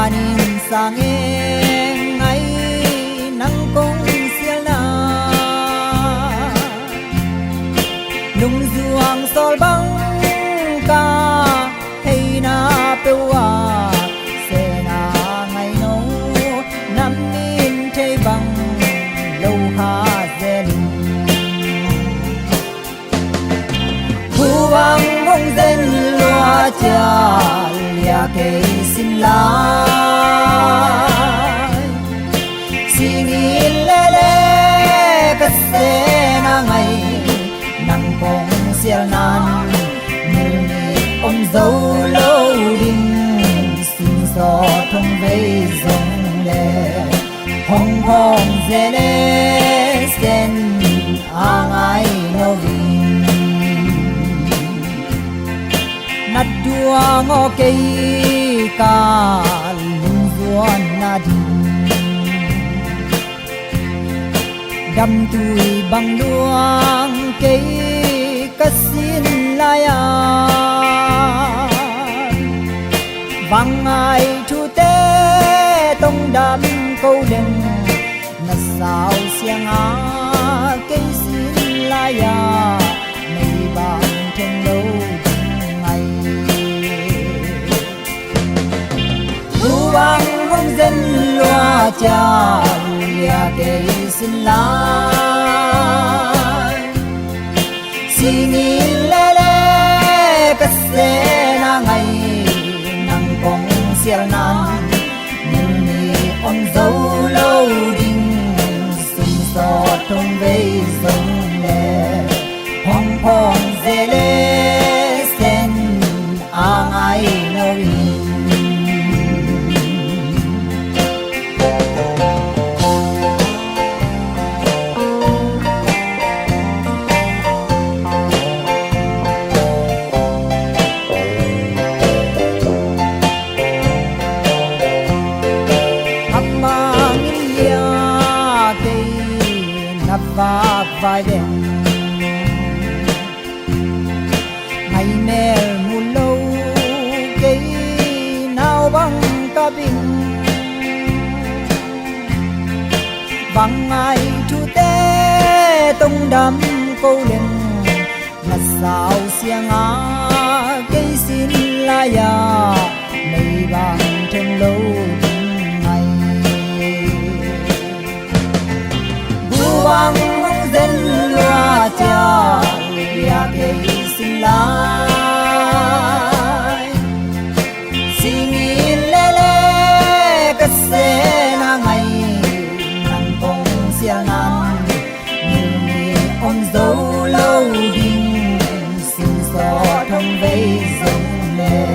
kanin sange ngay nang kong sial na nung zuang sol bang ka hay na pewa se na ngay no nam nin thay bang lâu ha zen hu bang mong zen loa cha lia ke xin lai singin lele kase na ngay nang kong sial nan ni om dâu lâu đinh xin so thông vây dòng lệ hong hong zele sen ang ai no vin nát đua ngõ cây ca lung vuan na din đâm tui bằng luang cây kasin laya vang ai thu te tông đam câu đừng na sao xiang a cây xin laya mây bằng trên đâu bang hong zen loa cha lia ke xin lai singin lele kase na ngay nang kong sial nan ni om dâu lâu đinh sum so trong vây dòng lệ hong hong zele sen ang ai no vác vai đen ngày mèo mù lâu cây nào bằng ca bình bằng ai chú té tông đắm câu lên là sao xiang á cây xin la ya mây bằng trên lâu bang hong zen loa cha lia ke xin lai singin lele kase na ngay nang kong sial nan ni om dâu lâu đinh xin so thông vây dòng lệ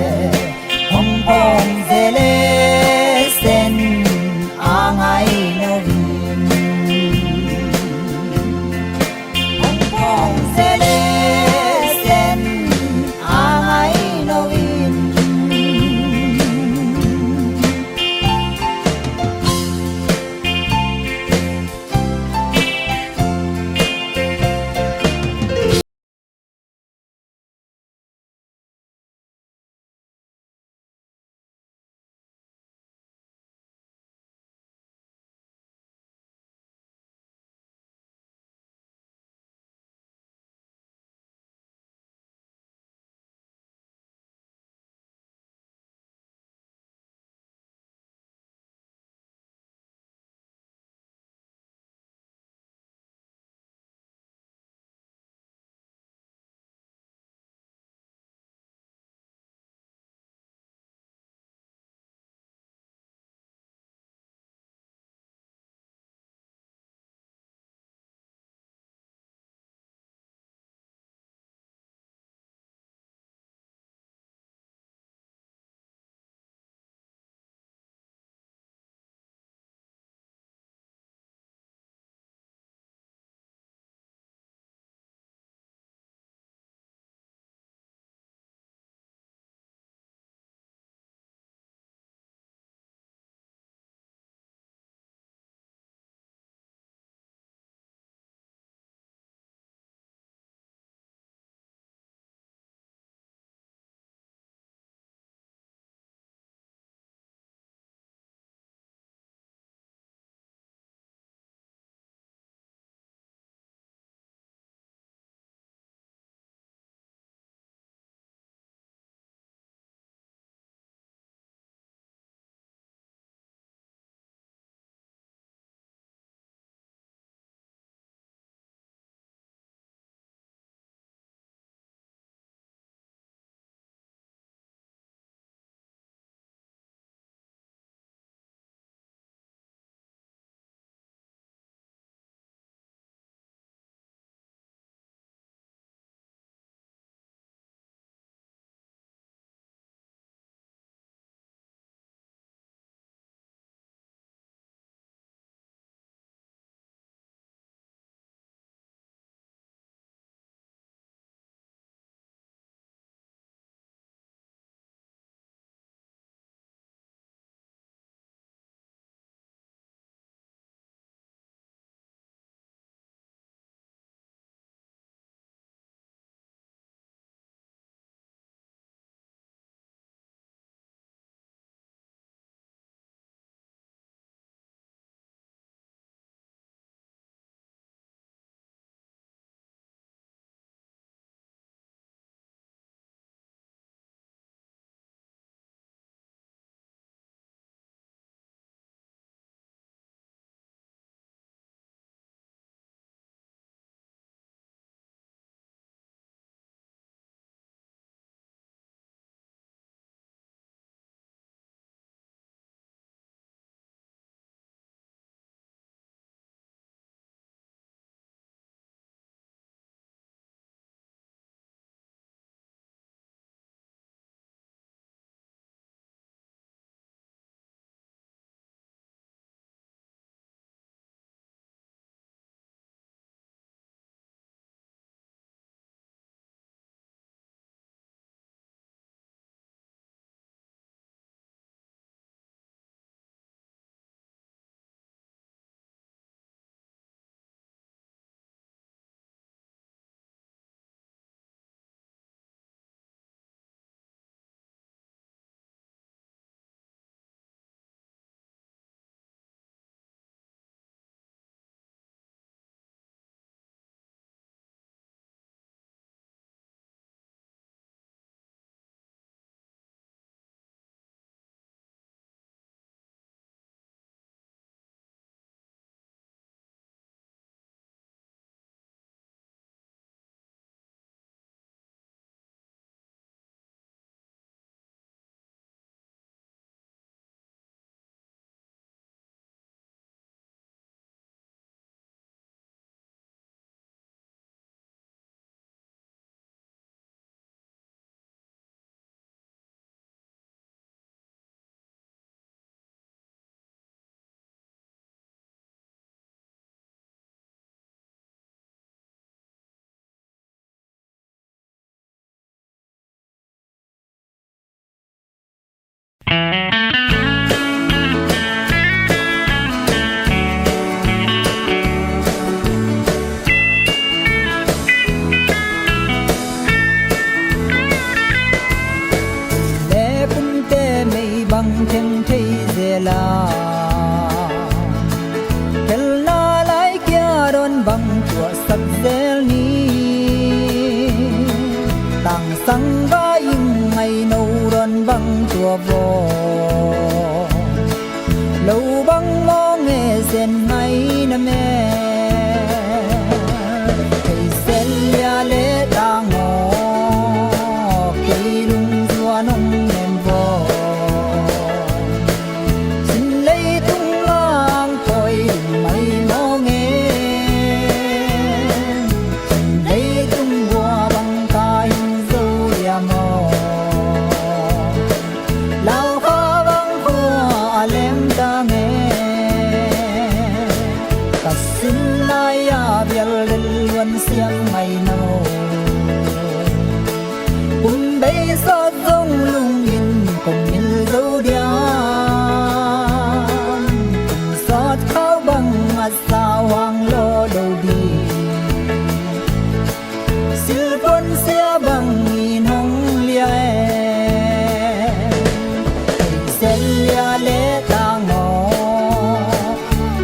lia lệ ta ngõ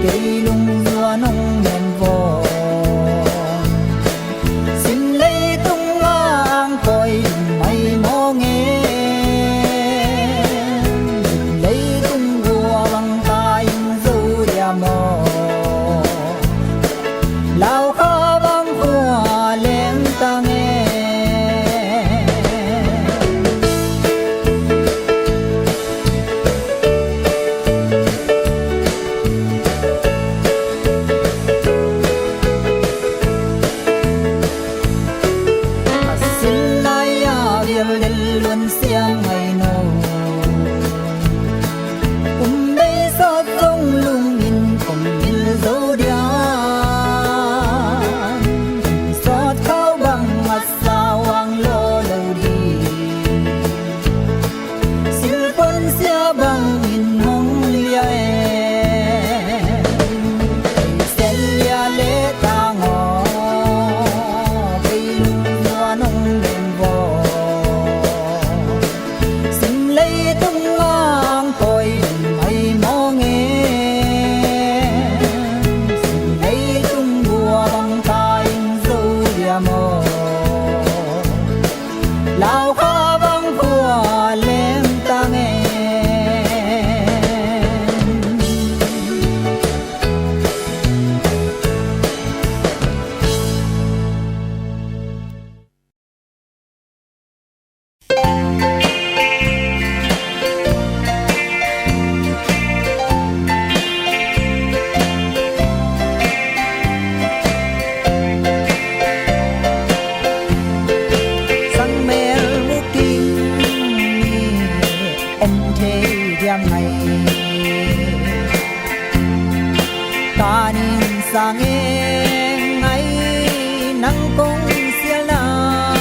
cây lung dùa nông đèn vò xin lấy tung lang coi mây mò nghe lấy tung vua bằng tay dâu đia mò lao kha băng hoa lên ta nghe xiang ngày nô đây gió rông lung in cùng in dấu đian gió tháo bằng mặt sao hoàng lô lâu đi xin phân xia bằng in mong lia sen lia lệ ta ngõ cây lung hoa nông đèn vò lao kha băng hoa lên ta nghe ngày ta nhìn sang em ngày nắng công xia la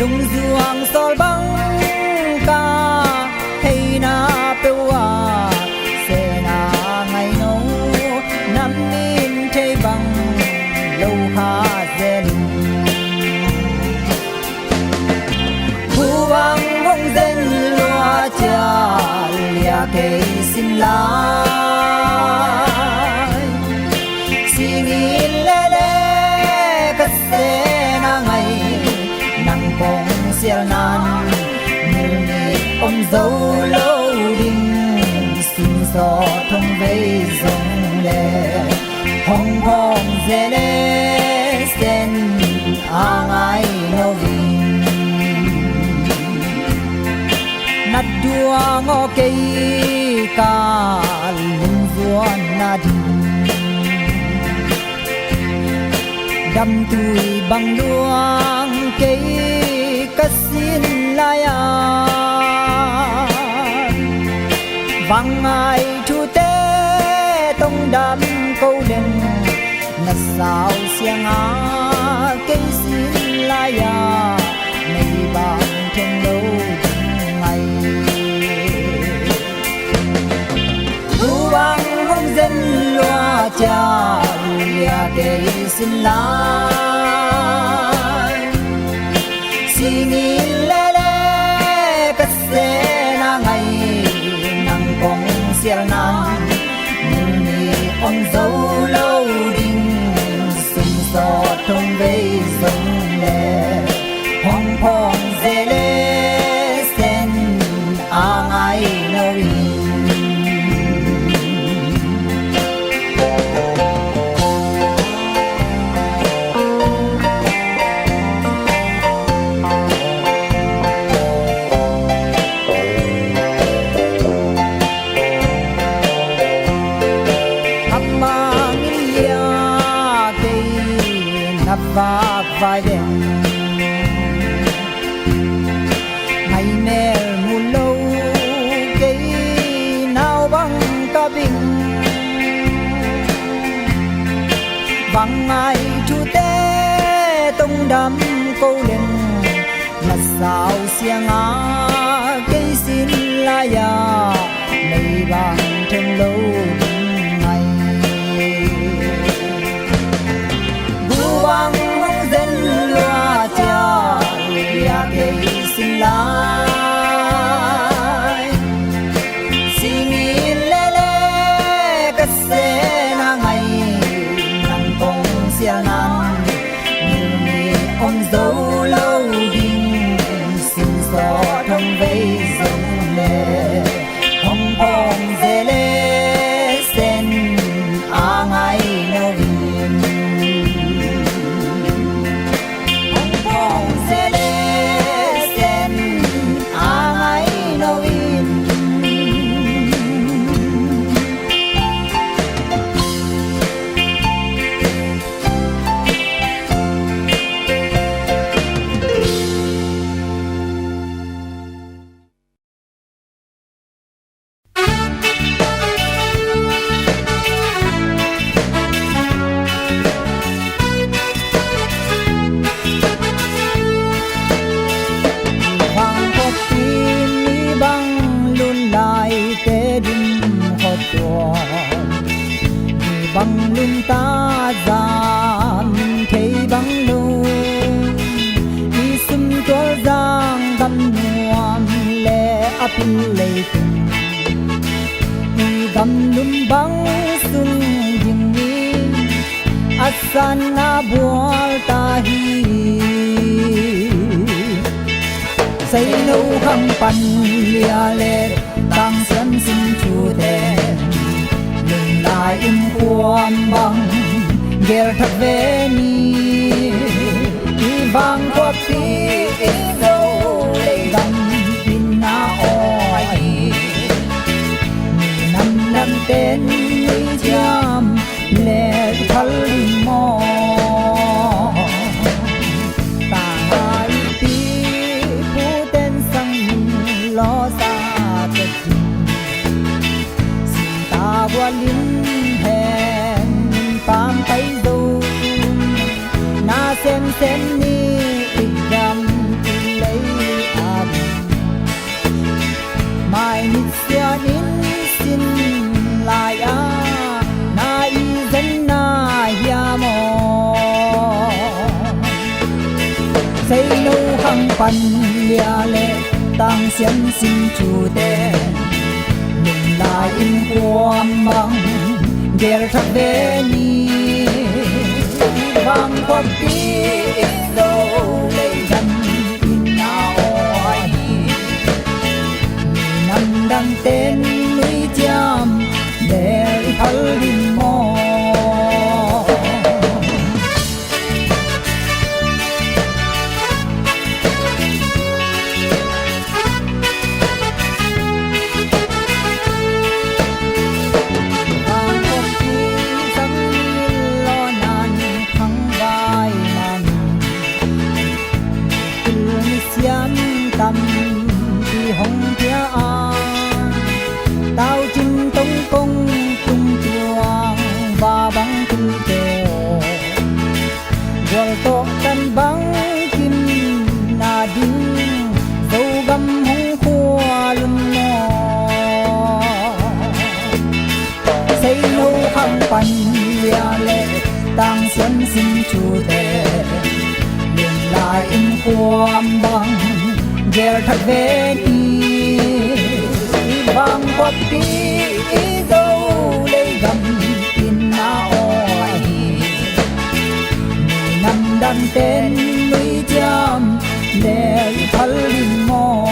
nung duang sol băng ca hay na pewa se na ngày nô năm min thay bằng lâu ha zen bang hong zen loa cha lia ke xin lai xin in le le ka se na ngày nang kong sial nan mil ni om dâu lâu đinh xin so thông vây dòng le hong hong ze le sen ang ai no vi nát đua ngõ cây ca lung vua na đi đâm tui bằng luang cây cát xin lai vang ai chu tế tông đam câu đừng nát sao xiang cây xin lai mây bằng trên đâu bang hong zen loa cha lia ke xin lai xin in le le ka se na ngày nang kong sial nan ni ông dâu lâu đinh sum so thông vây dòng le hong hong ze le sen ang ai no và vai đen ngày mẹ muôn lâu cây nào bằng cả bình bằng ai chu tế tông đam câu lên là sao xiang cây xin la ya mây bằng thêm lâu ngày buang hong zen loa cha lia ke xin la bằng lung ta giam thấy bằng lâu đi sum tua giang gam nuam le apin le đi gam lum bang sung ding ni asan na bual ta hi say nâu hăng pan lia le tang xian xin chu đen lưng lại im quam băng ger thak ve ni đi vang qua pi đâu lấy gam pin na oi năm năm tên đi jam le thal mo ta hai pi pu tên sang lo sa te sin ta qua linh hẹn pam tay dâu na xem ni igam lấy ab mai nít sia in xin lại na y dân na ya mo say nâu hăng pan lia le tang xian xin chu đen lưng lại in quam băng ger thak ve ni vang qua pi đâu lấy gần in na oi năm đăng tên núi cham để thal din mo tâm thì hồng kia tao chinh tông công tung chuang và băng tư kêu gọi to tan băng kim na đinh dâu găm hung khoa lưng mò say nâu hăng pan lia lệ tang xuân xin chu tề liền lại in quam băng ger thak ve ni vang qua pi đâu lấy gam tin na oi năm đan tên núi cham để thal din mo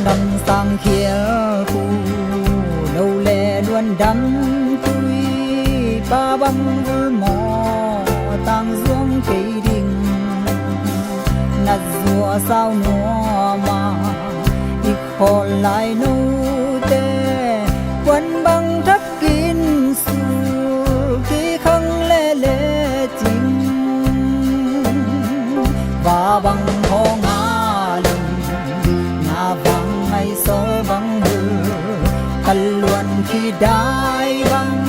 đầm sang khía phù đầu lệ luôn đắm tui ba băng vui mò tang zuông cây đình nát rùa sao nua mà ít khó lại nô tê quân băng thấp kín su khi khăng lê lê chính và băng ho ngã lưng ngã vang ngày soi vắng mưa cần luôn khi đai băng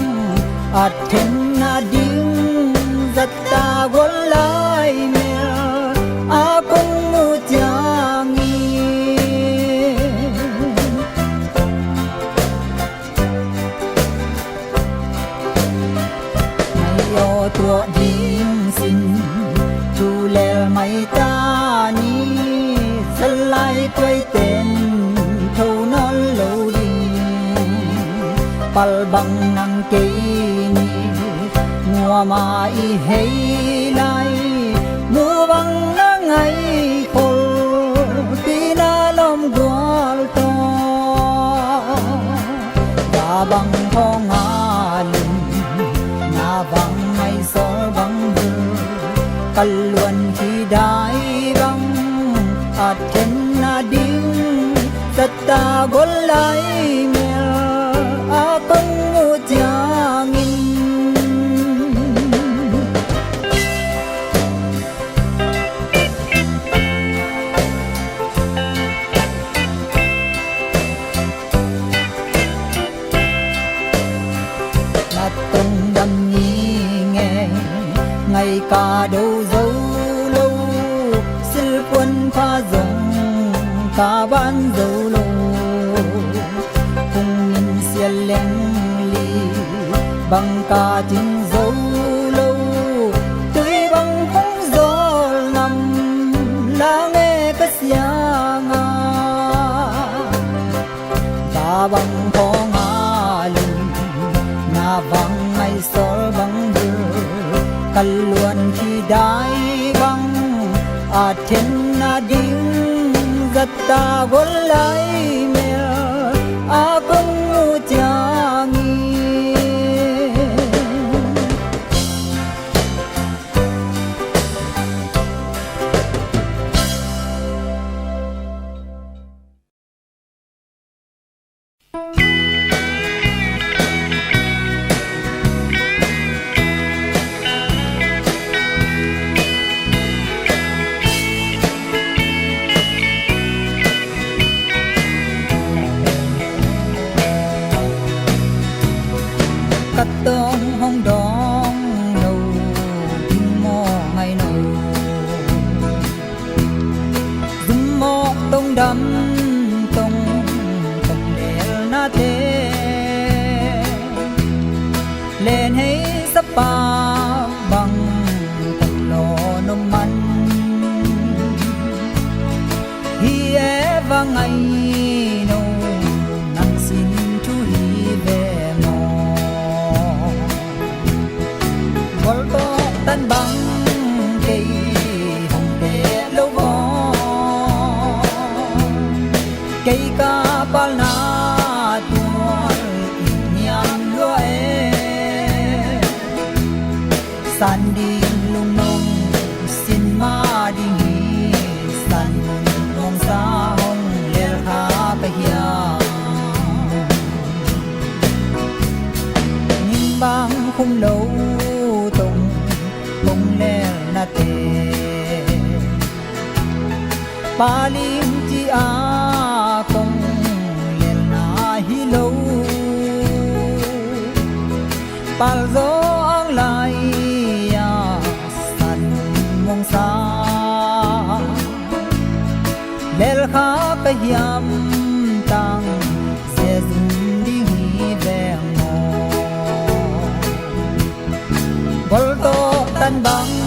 ắt thêm na điên giật ta quấn lại mẹ a cũng mu chang ngày yo tua điên xin chu lệ mày ta ni sân lại quay tên thâu non lâu đi pal băng năng cây mùa mai hay lại mùa băng nắng ngày khổ tina lom gual to và băng thong ngà lưng ngà băng ngày soi băng bờ cần luôn khi đai băng ắt thêm na điên tất ta gol lại mẹ a công mu chang ngày cả đầu dấu lâu sư quân pha rồng cả ban dấu lâu cùng mình xe leng ly bằng cả chính dấu lâu tươi bằng hóng gió nằm là nghe cất giang ta bằng khó ngã lưng ngà vang ngày soi bằng bờ cần luôn khi đai băng à thiên na điên giật ta gol lại mẹ à công mu chang cắt tông hông đón nâu kim mò ngày nâu dùng mò tông đắm tông tông đèl na thế lên hay sắp ba bằng tông lò nôm man hi e và ngày nâu nang xin chú hi về tan băng cây hồng để lâu vò cây ca pal na tuan nhang lúa san đi lung nông xin ma đi san nông sa hồng lê khá cái hiang nhìn băng không lâu na te paling chi a kong len na hi lo pal zo ang lai ya san mong sa lel kha ka hiam tang se zum di hi ve mo gol to tan bang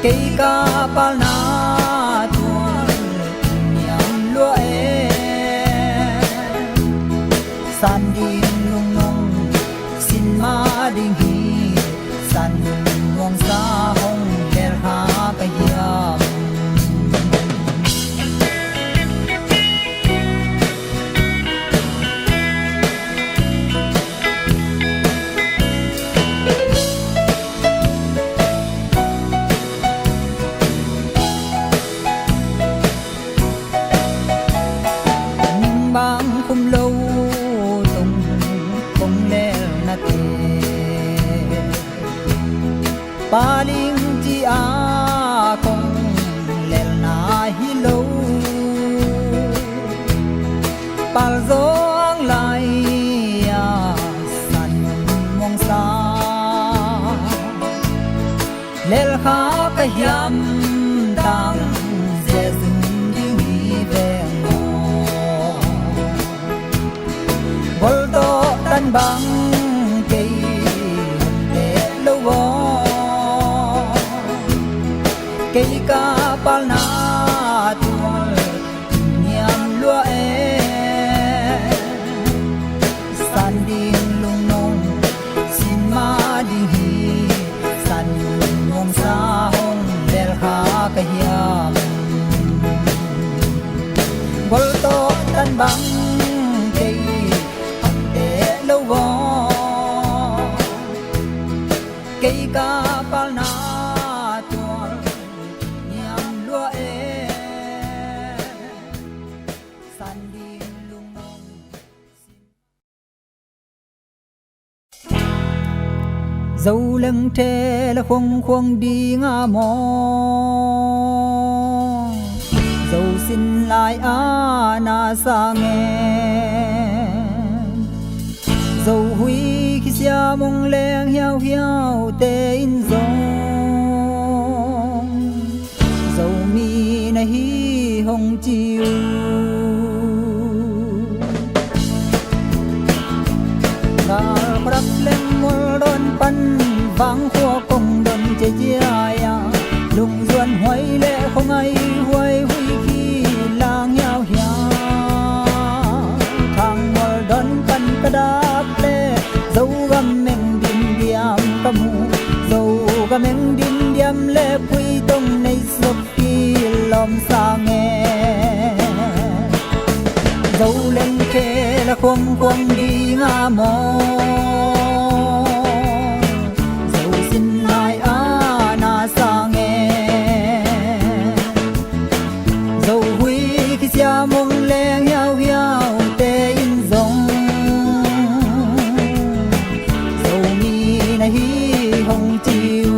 cây ca pal na tuan chi a kong lel na hi lo pal zong lai ya san mong sa lel kha ka hiam tang ze zing ding hi ve mo bol to tan bang ke de lo wo ke ka pal na tual niam lua e san ding lung nong sin ma ding hi san mong sa hong lel kha ka hiam bol to tan bang ke de lo wo ke ka pal na tual niam lua e san ding lung nong dâu lưng tre là khung khung đi ngã mò dâu xin lại na sa nghe dâu huy khi xia mong leng hiao hiao tê in dòng dâu mi na hi hồng chiu Kal khrak leng mol don pan vang khua kong don che chia ya lung duan hoai le không ai hoai hui khi lang yao hia thang mol don pan kadap le dâu gam meng din diam kamu dâu gam meng din diam le pui tong nei sop ki lom sa nghe dâu lên khe là khoang khoang đi ngã mò dâu xin lại na sa nghe dâu huy khi xia mong leng hiao hiao tê in dòng dâu mi na hi hồng chiu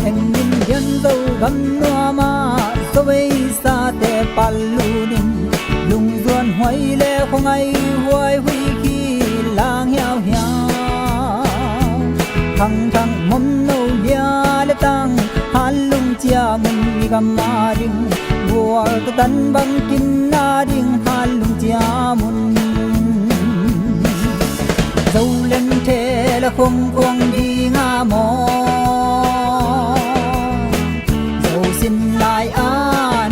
em nhìn dân dâu găm noa ma so vây sa te palunin lung duan hoai le không ai hoai hui khi lang hiao hiao thăng thăng mom no lia le tang han lung chia mun mi gam ma ding bual ta tan bang kin na ding han lung chia mun dâu lên thế là không quang đi ngã mò dâu xin lại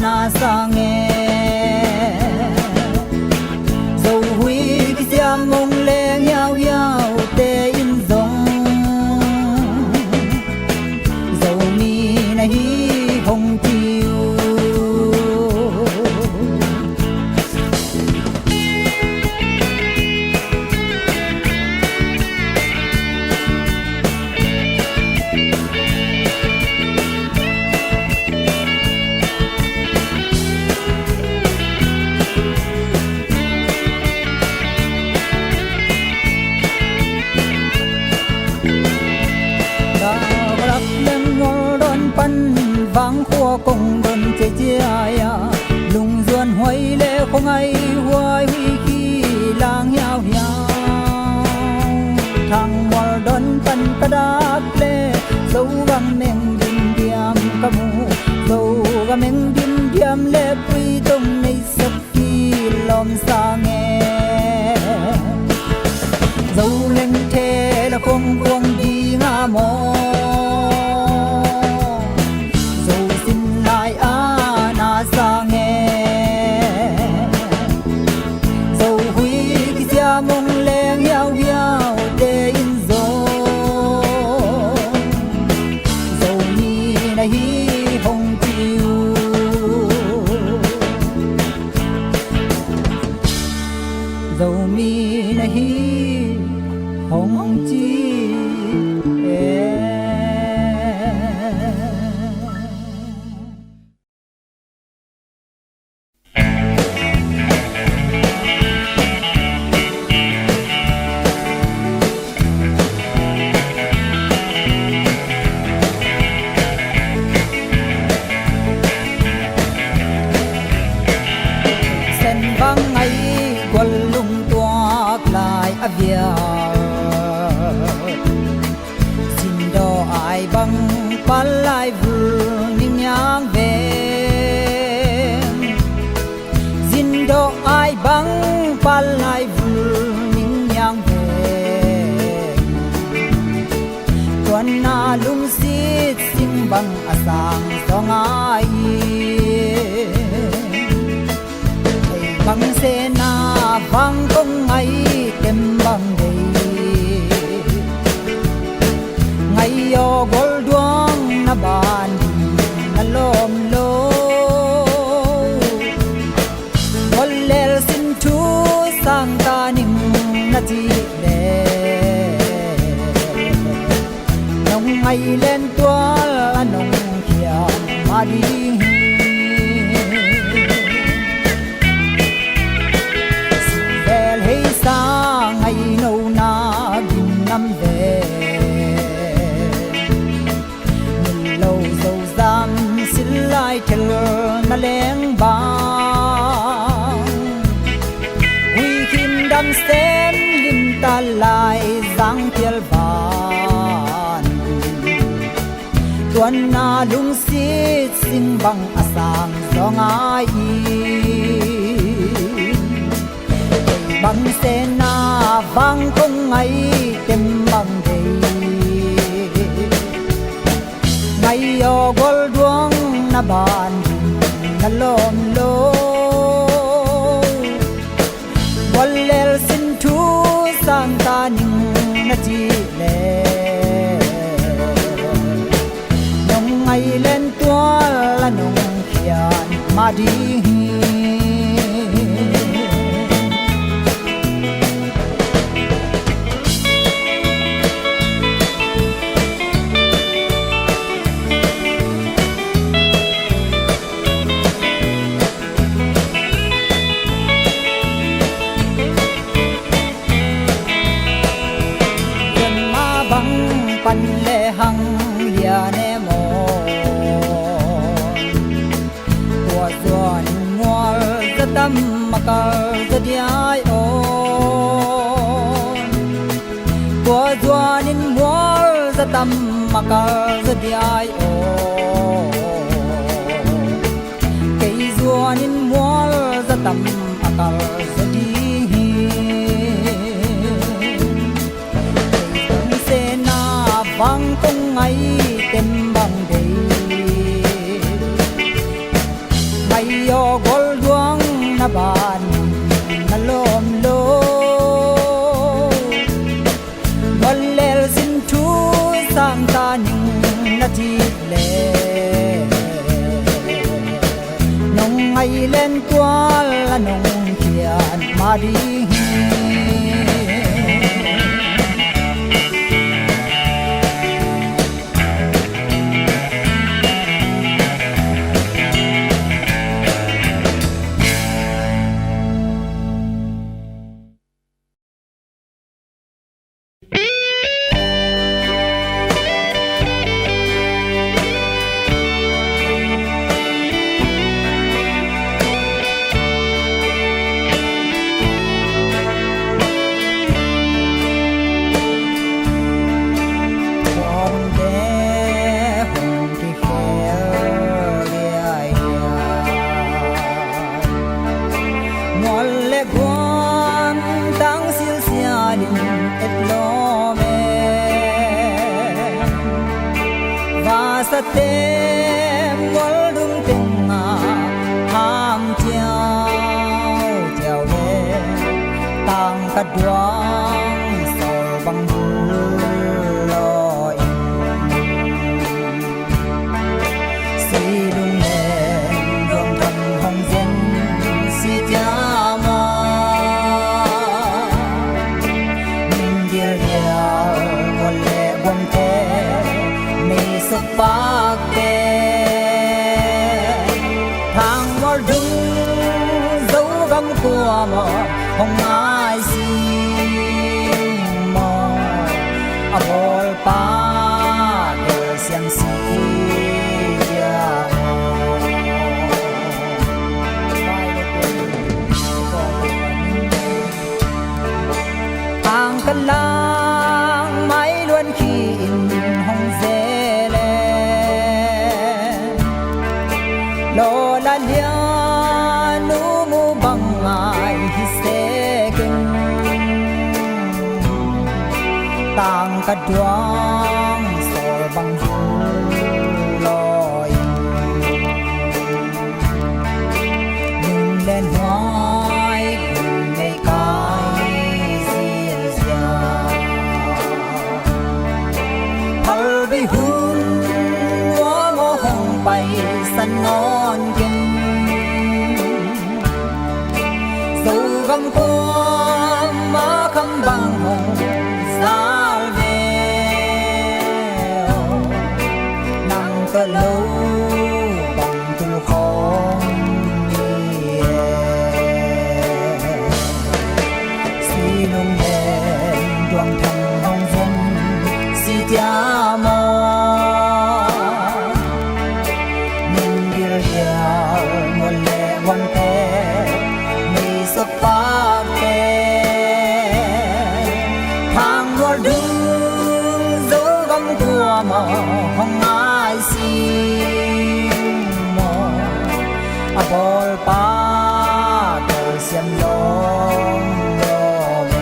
na sa nghe dâu huy khi xia mong leng hiao hiao tê in dòng dâu mi na hi hồng chiu vang khua công đơn che chia ya lung duan hoai le không ai hoai hui khi lang hiao hiao thang mol don pan kadap le dâu gam meng din diam kamu dâu gam meng din diam le pui tong nei sap ki lom sa nghe dâu lên thế là không quang đi ngã mò sa nghe ai bang palai vu ning yang ve zin do ai bang palai vu ning yang ve tuan na lung sit sing bang asang song ai bang se na bang kong ai tem bang dei ngày yo gol duang na ban na lom lo gol lel sin tu sang ta ning na ti le nong ngày lên tual anong kia ma di vel hey sa ngày no na bin nam ve lai tel na leng bang we kim dam sen lim ta lai giang tel ban tuan na lung sit sing bang asang song ai bang se na bang kong ai tem bang dei ngày yo gol duang na ban na lom lo wal lel sin tu sang ta ning na ti le nong ngày lên tua la nong khian ma di pan le hang ya ne mo tua zuan mual za tam makal za diai on tua zuan in mual za tam makal za diai on kei zuan in mual za tam makal za di bang kong ai tem bang dei ngày yo gol duang na ban na lom lo gol lel sin tu sang ta ning na ti le nong ngày lên tua la nong kian ma di sa tem gol dung tình nga ham chiao chiao ve tang ka duang sol bang lo in si dung nen dong thầm hong zen si cha ma min dia dia gol le bom te me so pa ke thang war dung dấu găm của mà không ai xin กระดวงสอบังหูลอยหนึ่งเล่นหอยหนึ่งในกายเสียเสียพัลบิหุนหัวโมหงไปสันนอนกินสู่คำความมาคำบังหงสาเวลนั่งตะลูบังตุลของเมียสีนุ่มแดงดวงทางห้องฝนสีจามอนิ่งเดียวยาวมนแลวันแท้มีสปาแกทางวัวดึงโซกำกัวมาห้องไอซีมอบอลปาเตอเสียมลงโยเม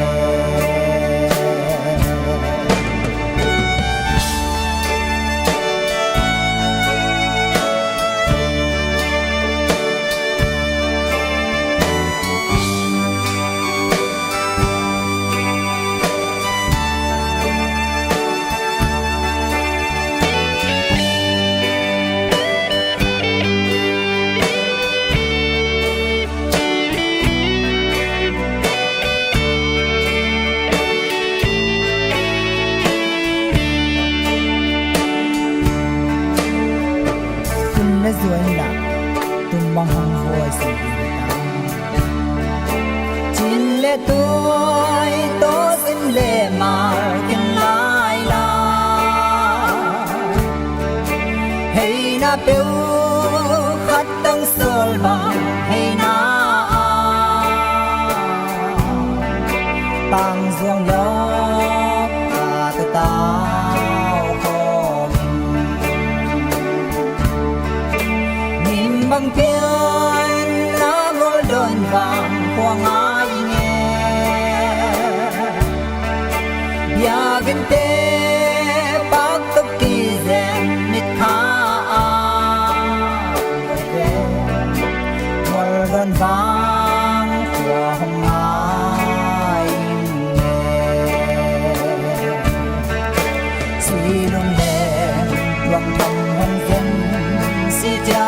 Venezuela, tumbang hong hoi sa ilitan. Chile toy, to sin le mar kin lai la. Hey na piu, khat tang sol bang, hey na tang zuang lo, ta ta tao ko bằng thiên lá ngôi đồn vàng khoang ai nghe bia gin te bác tóc kỳ rèn nít khá ngôi đồn vàng khoang ai nghe suy lung đèn lòng thầm hân dân si cha